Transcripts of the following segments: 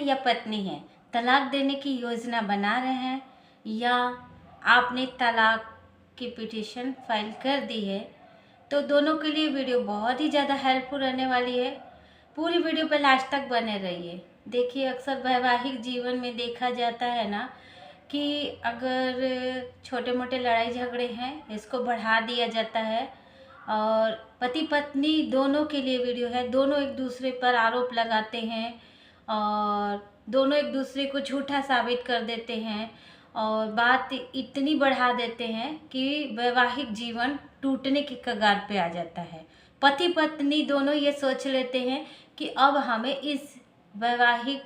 या पत्नी हैं, तलाक देने की योजना बना रहे हैं या आपने तलाक की पिटीशन फाइल कर दी है, तो दोनों के लिए वीडियो बहुत ही ज़्यादा हेल्पफुल रहने वाली है। पूरी वीडियो पर लास्ट तक बने रहिए। देखिए, अक्सर वैवाहिक जीवन में देखा जाता है ना कि अगर छोटे मोटे लड़ाई झगड़े हैं, इसको बढ़ा दिया जाता है और पति पत्नी दोनों के लिए वीडियो है। दोनों एक दूसरे पर आरोप लगाते हैं और दोनों एक दूसरे को झूठा साबित कर देते हैं और बात इतनी बढ़ा देते हैं कि वैवाहिक जीवन टूटने की कगार पे आ जाता है। पति पत्नी दोनों ये सोच लेते हैं कि अब हमें इस वैवाहिक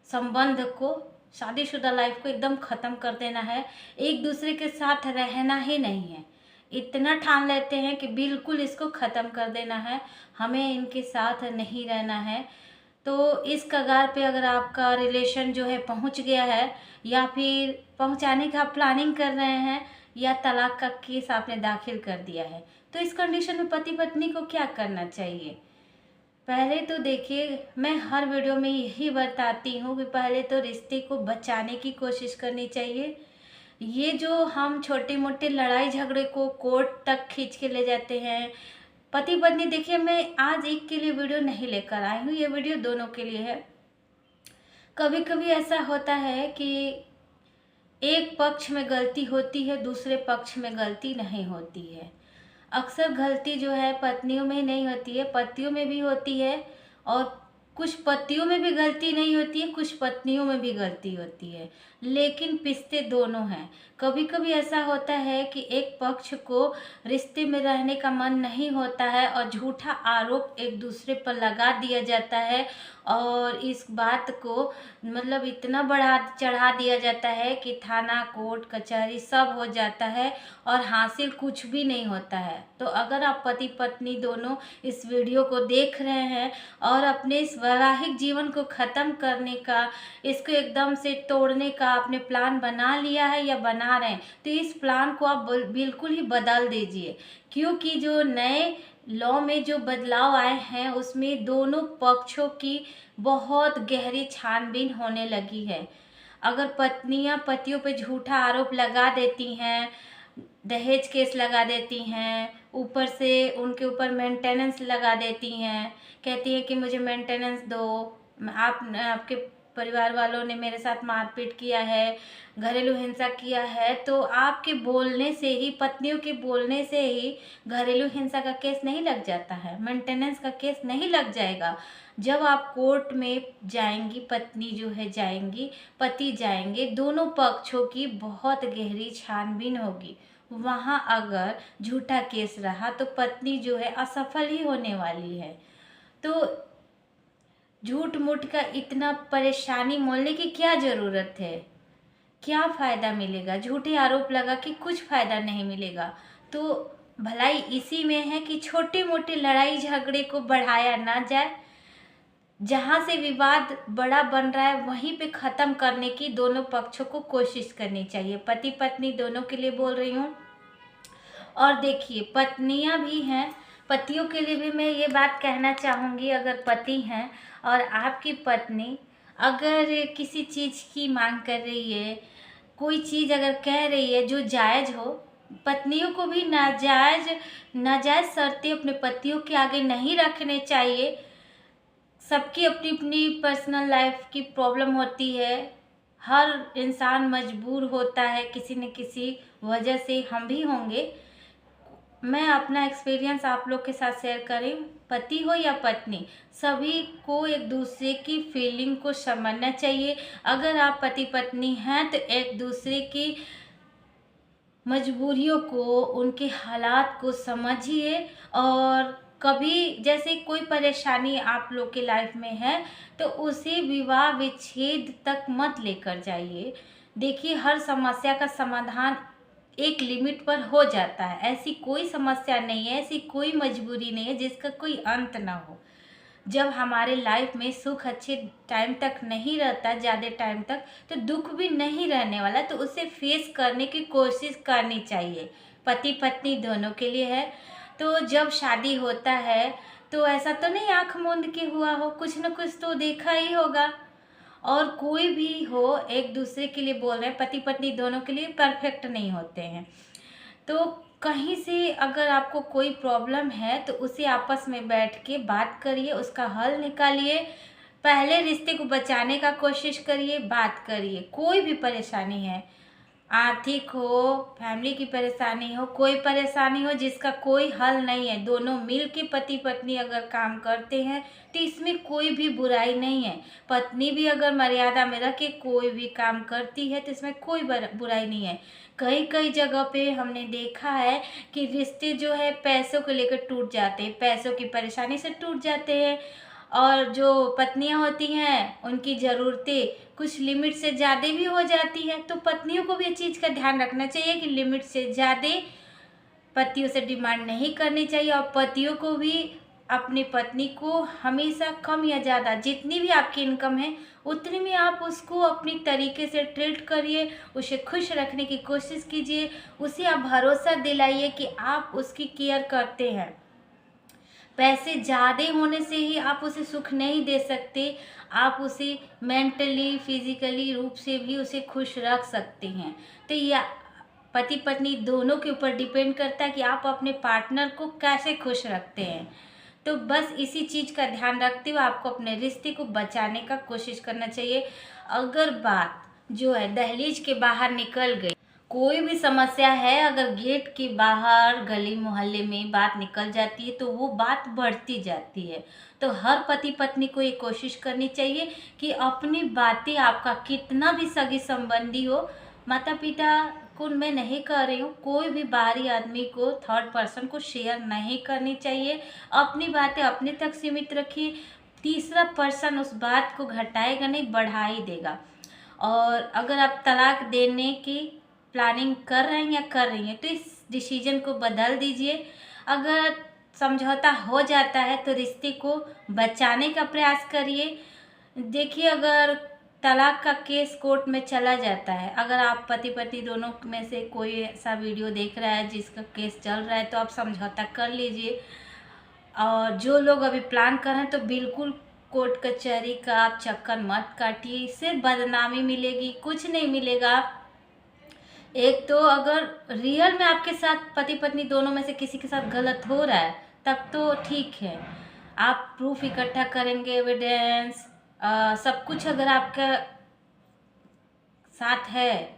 संबंध को, शादीशुदा लाइफ को एकदम ख़त्म कर देना है, एक दूसरे के साथ रहना ही नहीं है। इतना ठान लेते हैं कि बिल्कुल इसको ख़त्म कर देना है, हमें इनके साथ नहीं रहना है। तो इस कगार पे अगर आपका रिलेशन जो है पहुंच गया है या फिर पहुंचाने का प्लानिंग कर रहे हैं या तलाक का केस आपने दाखिल कर दिया है, तो इस कंडीशन में पति पत्नी को क्या करना चाहिए? पहले तो देखिए, मैं हर वीडियो में यही बताती हूँ कि पहले तो रिश्ते को बचाने की कोशिश करनी चाहिए। ये जो हम छोटे मोटे लड़ाई झगड़े को कोर्ट तक खींच के ले जाते हैं, पति पत्नी, देखिए मैं आज एक के लिए वीडियो नहीं लेकर आई हूँ, ये वीडियो दोनों के लिए है। कभी कभी ऐसा होता है कि एक पक्ष में गलती होती है, दूसरे पक्ष में गलती नहीं होती है। अक्सर गलती जो है पत्नियों में ही नहीं होती है, पतियों में भी होती है और कुछ पतियों में भी गलती नहीं होती है, कुछ पत्नियों में भी गलती होती है, लेकिन पिसते दोनों हैं। कभी कभी ऐसा होता है कि एक पक्ष को रिश्ते में रहने का मन नहीं होता है और झूठा आरोप एक दूसरे पर लगा दिया जाता है और इस बात को मतलब इतना बढ़ा चढ़ा दिया जाता है कि थाना कोर्ट कचहरी सब हो जाता है और हासिल कुछ भी नहीं होता है। तो अगर आप पति पत्नी दोनों इस वीडियो को देख रहे हैं और अपने इस वैवाहिक जीवन को ख़त्म करने का, इसको एकदम से तोड़ने का आपने प्लान बना लिया है या बना रहे हैं, तो इस प्लान को आप बिल्कुल ही बदल दीजिए, क्योंकि जो नए लॉ में जो बदलाव आए हैं उसमें दोनों पक्षों की बहुत गहरी छानबीन होने लगी है। अगर पत्नियां पतियों पे झूठा आरोप लगा देती हैं, दहेज केस लगा देती हैं, ऊपर से उनके ऊपर मेंटेनेंस लगा देती हैं, कहती हैं कि मुझे मेंटेनेंस दो, आपके परिवार वालों ने मेरे साथ मारपीट किया है, घरेलू हिंसा किया है, तो आपके बोलने से ही, पत्नियों के बोलने से ही घरेलू हिंसा का केस नहीं लग जाता है, मेंटेनेंस का केस नहीं लग जाएगा। जब आप कोर्ट में जाएंगी, पत्नी जो है जाएंगी, पति जाएंगे, दोनों पक्षों की बहुत गहरी छानबीन होगी। वहाँ अगर झूठा केस रहा तो पत्नी जो है असफल ही होने वाली है। तो झूठ मूठ का इतना परेशानी मोलने की क्या ज़रूरत है? क्या फ़ायदा मिलेगा? झूठे आरोप लगा कि कुछ फ़ायदा नहीं मिलेगा। तो भलाई इसी में है कि छोटे मोटे लड़ाई झगड़े को बढ़ाया ना जाए, जहाँ से विवाद बड़ा बन रहा है वहीं पे ख़त्म करने की दोनों पक्षों को कोशिश करनी चाहिए। पति पत्नी दोनों के लिए बोल रही हूँ। और देखिए, पत्नियां भी हैं, पतियों के लिए भी मैं ये बात कहना चाहूँगी, अगर पति हैं और आपकी पत्नी अगर किसी चीज़ की मांग कर रही है, कोई चीज़ अगर कह रही है जो जायज़ हो, पत्नियों को भी नाजायज़ शर्तें अपने पतियों के आगे नहीं रखने चाहिए। सबकी अपनी अपनी पर्सनल लाइफ की प्रॉब्लम होती है, हर इंसान मजबूर होता है किसी न किसी वजह से, हम भी होंगे। मैं अपना एक्सपीरियंस आप लोग के साथ शेयर करी, पति हो या पत्नी, सभी को एक दूसरे की फीलिंग को समझना चाहिए। अगर आप पति पत्नी हैं तो एक दूसरे की मजबूरियों को, उनके हालात को समझिए और कभी जैसे कोई परेशानी आप लोग के लाइफ में है तो उसे विवाह विच्छेद तक मत लेकर जाइए। देखिए, हर समस्या का समाधान एक लिमिट पर हो जाता है। ऐसी कोई समस्या नहीं है, ऐसी कोई मजबूरी नहीं है जिसका कोई अंत ना हो। जब हमारे लाइफ में सुख अच्छे टाइम तक नहीं रहता, ज़्यादा टाइम तक, तो दुख भी नहीं रहने वाला, तो उसे फेस करने की कोशिश करनी चाहिए। पति पत्नी दोनों के लिए है। तो जब शादी होता है तो ऐसा तो नहीं आँख मूंद के हुआ हो, कुछ न कुछ तो देखा ही होगा। और कोई भी हो, एक दूसरे के लिए बोल रहे हैं, पति पत्नी दोनों के लिए परफेक्ट नहीं होते हैं। तो कहीं से अगर आपको कोई प्रॉब्लम है तो उसे आपस में बैठ के बात करिए, उसका हल निकालिए। पहले रिश्ते को बचाने का कोशिश करिए, बात करिए। कोई भी परेशानी है, आर्थिक हो, फैमिली की परेशानी हो, कोई परेशानी हो जिसका कोई हल नहीं है, दोनों मिल के पति पत्नी अगर काम करते हैं तो इसमें कोई भी बुराई नहीं है। पत्नी भी अगर मर्यादा में रह के कोई भी काम करती है तो इसमें कोई बुराई नहीं है। कई कई जगह पे हमने देखा है कि रिश्ते जो है पैसों को लेकर टूट जाते हैं, पैसों की परेशानी से टूट जाते हैं। और जो पत्नियां होती हैं उनकी ज़रूरतें कुछ लिमिट से ज़्यादा भी हो जाती हैं, तो पत्नियों को भी इस चीज़ का ध्यान रखना चाहिए कि लिमिट से ज़्यादा पतियों से डिमांड नहीं करनी चाहिए। और पतियों को भी अपनी पत्नी को हमेशा कम या ज़्यादा जितनी भी आपकी इनकम है उतनी में आप उसको अपनी तरीके से ट्रीट करिए, उसे खुश रखने की कोशिश कीजिए, उसे आप भरोसा दिलाइए कि आप उसकी केयर करते हैं। पैसे ज़्यादा होने से ही आप उसे सुख नहीं दे सकते, आप उसे मेंटली फिजिकली रूप से भी उसे खुश रख सकते हैं। तो यह पति पत्नी दोनों के ऊपर डिपेंड करता है कि आप अपने पार्टनर को कैसे खुश रखते हैं। तो बस इसी चीज़ का ध्यान रखते हुए आपको अपने रिश्ते को बचाने का कोशिश करना चाहिए। अगर बात जो है दहलीज के बाहर निकल गई, कोई भी समस्या है, अगर गेट के बाहर गली मोहल्ले में बात निकल जाती है तो वो बात बढ़ती जाती है। तो हर पति पत्नी को ये कोशिश करनी चाहिए कि अपनी बातें, आपका कितना भी सगी संबंधी हो, माता पिता को मैं नहीं कह रही हूँ, कोई भी बाहरी आदमी को, थर्ड पर्सन को शेयर नहीं करनी चाहिए। अपनी बातें अपने तक सीमित रखिए, तीसरा पर्सन उस बात को घटाएगा नहीं, बढ़ा ही देगा। और अगर आप तलाक देने की प्लानिंग कर रहे हैं या कर रही हैं तो इस डिसीजन को बदल दीजिए। अगर समझौता हो जाता है तो रिश्ते को बचाने का प्रयास करिए। देखिए, अगर तलाक का केस कोर्ट में चला जाता है, अगर आप पति पत्नी दोनों में से कोई ऐसा वीडियो देख रहा है जिसका केस चल रहा है तो आप समझौता कर लीजिए। और जो लोग अभी प्लान कर रहे हैं तो बिल्कुल कोर्ट कचहरी का आप चक्कर मत काटिए, इससे बदनामी मिलेगी, कुछ नहीं मिलेगा। एक तो अगर रियल में आपके साथ पति पत्नी दोनों में से किसी के साथ गलत हो रहा है तब तो ठीक है, आप प्रूफ इकट्ठा करेंगे, एविडेंस सब कुछ अगर आपका साथ है,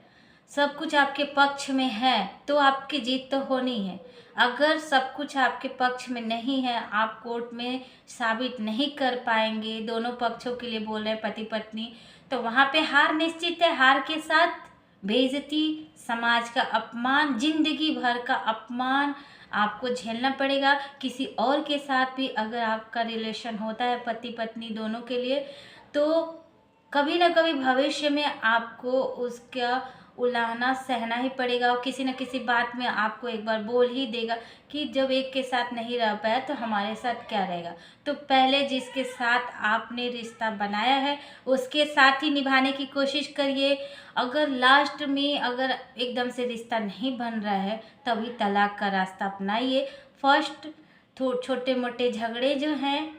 सब कुछ आपके पक्ष में है तो आपकी जीत तो होनी है। अगर सब कुछ आपके पक्ष में नहीं है, आप कोर्ट में साबित नहीं कर पाएंगे, दोनों पक्षों के लिए बोल रहे हैं पति पत्नी, तो वहाँ पे हार निश्चित है। हार के साथ बेइज्जती, समाज का अपमान, जिंदगी भर का अपमान आपको झेलना पड़ेगा। किसी और के साथ भी अगर आपका रिलेशन होता है पति पत्नी दोनों के लिए, तो कभी ना कभी भविष्य में आपको उसका उलाहना सहना ही पड़ेगा। और किसी न किसी बात में आपको एक बार बोल ही देगा कि जब एक के साथ नहीं रह पाया तो हमारे साथ क्या रहेगा। तो पहले जिसके साथ आपने रिश्ता बनाया है उसके साथ ही निभाने की कोशिश करिए। अगर लास्ट में अगर एकदम से रिश्ता नहीं बन रहा है तभी तलाक का रास्ता अपनाइए। फर्स्ट छोटे मोटे झगड़े जो हैं,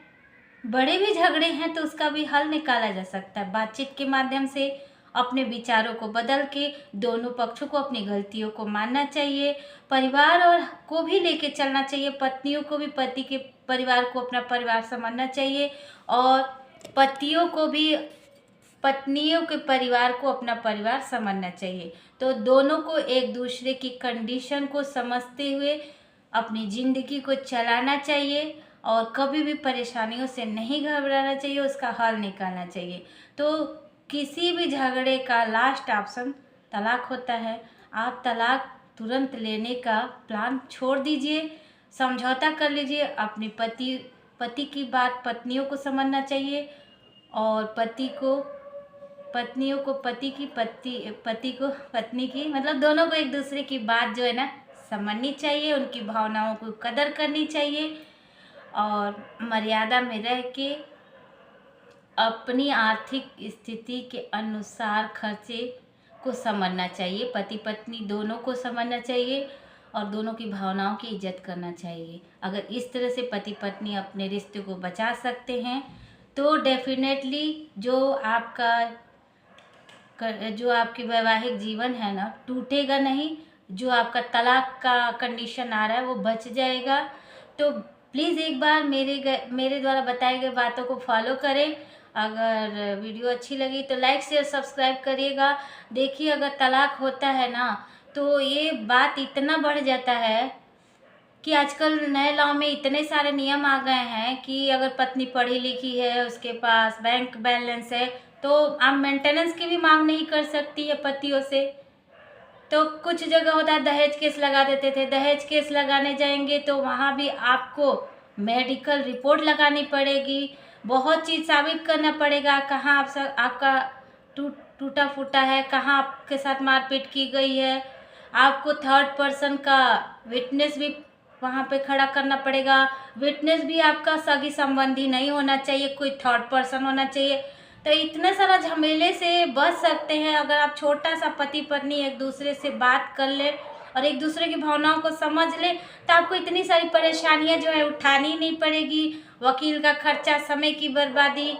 बड़े भी झगड़े हैं तो उसका भी हल निकाला जा सकता है बातचीत के माध्यम से। अपने विचारों को बदल के दोनों पक्षों को अपनी गलतियों को मानना चाहिए, परिवार और को भी लेके चलना चाहिए। पत्नियों को भी पति के परिवार को अपना परिवार समझना चाहिए और पतियों को भी पत्नियों के परिवार को अपना परिवार समझना चाहिए। तो दोनों को एक दूसरे की कंडीशन को समझते हुए अपनी ज़िंदगी को चलाना चाहिए और कभी भी परेशानियों से नहीं घबराना चाहिए, उसका हल निकालना चाहिए। तो किसी भी झगड़े का लास्ट ऑप्शन तलाक होता है। आप तलाक तुरंत लेने का प्लान छोड़ दीजिए, समझौता कर लीजिए। अपने पति की बात पत्नियों को समझना चाहिए और पत्नियों को पति की, पति को पत्नी की, मतलब दोनों को एक दूसरे की बात जो है ना समझनी चाहिए, उनकी भावनाओं को कदर करनी चाहिए और मर्यादा में रह के अपनी आर्थिक स्थिति के अनुसार खर्चे को समझना चाहिए। पति पत्नी दोनों को समझना चाहिए और दोनों की भावनाओं की इज्जत करना चाहिए। अगर इस तरह से पति पत्नी अपने रिश्ते को बचा सकते हैं तो डेफिनेटली जो आपकी वैवाहिक जीवन है ना, टूटेगा नहीं। जो आपका तलाक का कंडीशन आ रहा है वो बच जाएगा। तो प्लीज़ एक बार मेरे द्वारा बताई गई बातों को फॉलो करें। अगर वीडियो अच्छी लगी तो लाइक शेयर सब्सक्राइब करिएगा। देखिए, अगर तलाक होता है ना तो ये बात इतना बढ़ जाता है कि आजकल नए लॉ में इतने सारे नियम आ गए हैं कि अगर पत्नी पढ़ी लिखी है, उसके पास बैंक बैलेंस है, तो आप मेंटेनेंस की भी मांग नहीं कर सकती है पतियों से। तो कुछ जगह होता है दहेज केस लगा देते थे, दहेज केस लगाने जाएंगे तो वहाँ भी आपको मेडिकल रिपोर्ट लगानी पड़ेगी, बहुत चीज़ साबित करना पड़ेगा, कहाँ आपका टूटा फूटा है, कहाँ आपके साथ मारपीट की गई है। आपको थर्ड पर्सन का विटनेस भी वहाँ पे खड़ा करना पड़ेगा। विटनेस भी आपका सगी संबंधी नहीं होना चाहिए, कोई थर्ड पर्सन होना चाहिए। तो इतने सारा झमेले से बच सकते हैं अगर आप छोटा सा पति पत्नी एक दूसरे से बात कर ले और एक दूसरे की भावनाओं को समझ ले, तो आपको इतनी सारी परेशानियां जो है उठानी नहीं पड़ेगी। वकील का खर्चा, समय की बर्बादी,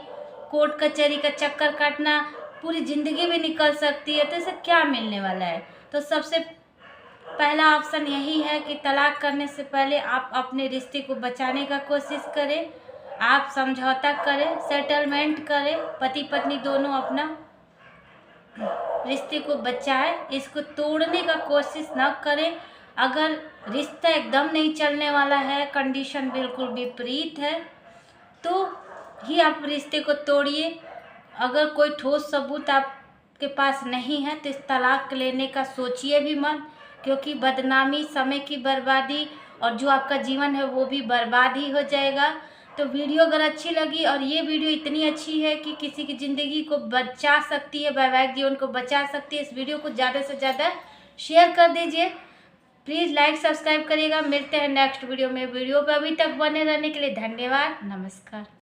कोर्ट कचहरी का चक्कर काटना, पूरी ज़िंदगी भी निकल सकती है। तो इससे क्या मिलने वाला है? तो सबसे पहला ऑप्शन यही है कि तलाक करने से पहले आप अपने रिश्ते को बचाने का कोशिश करें। आप समझौता करें, सेटलमेंट करें, पति पत्नी दोनों अपना रिश्ते को बचाएं, इसको तोड़ने का कोशिश न करें। अगर रिश्ता एकदम नहीं चलने वाला है, कंडीशन बिल्कुल विपरीत है, तो ही आप रिश्ते को तोड़िए। अगर कोई ठोस सबूत आपके पास नहीं है तो इस तलाक लेने का सोचिए भी मत, क्योंकि बदनामी, समय की बर्बादी और जो आपका जीवन है वो भी बर्बाद ही हो जाएगा। तो वीडियो अगर अच्छी लगी और ये वीडियो इतनी अच्छी है कि किसी की ज़िंदगी को बचा सकती है, वैवाहिक जीवन को बचा सकती है, इस वीडियो को ज़्यादा से ज़्यादा शेयर कर दीजिए। प्लीज़ लाइक सब्सक्राइब करिएगा। मिलते हैं नेक्स्ट वीडियो में। वीडियो पर अभी तक बने रहने के लिए धन्यवाद। नमस्कार।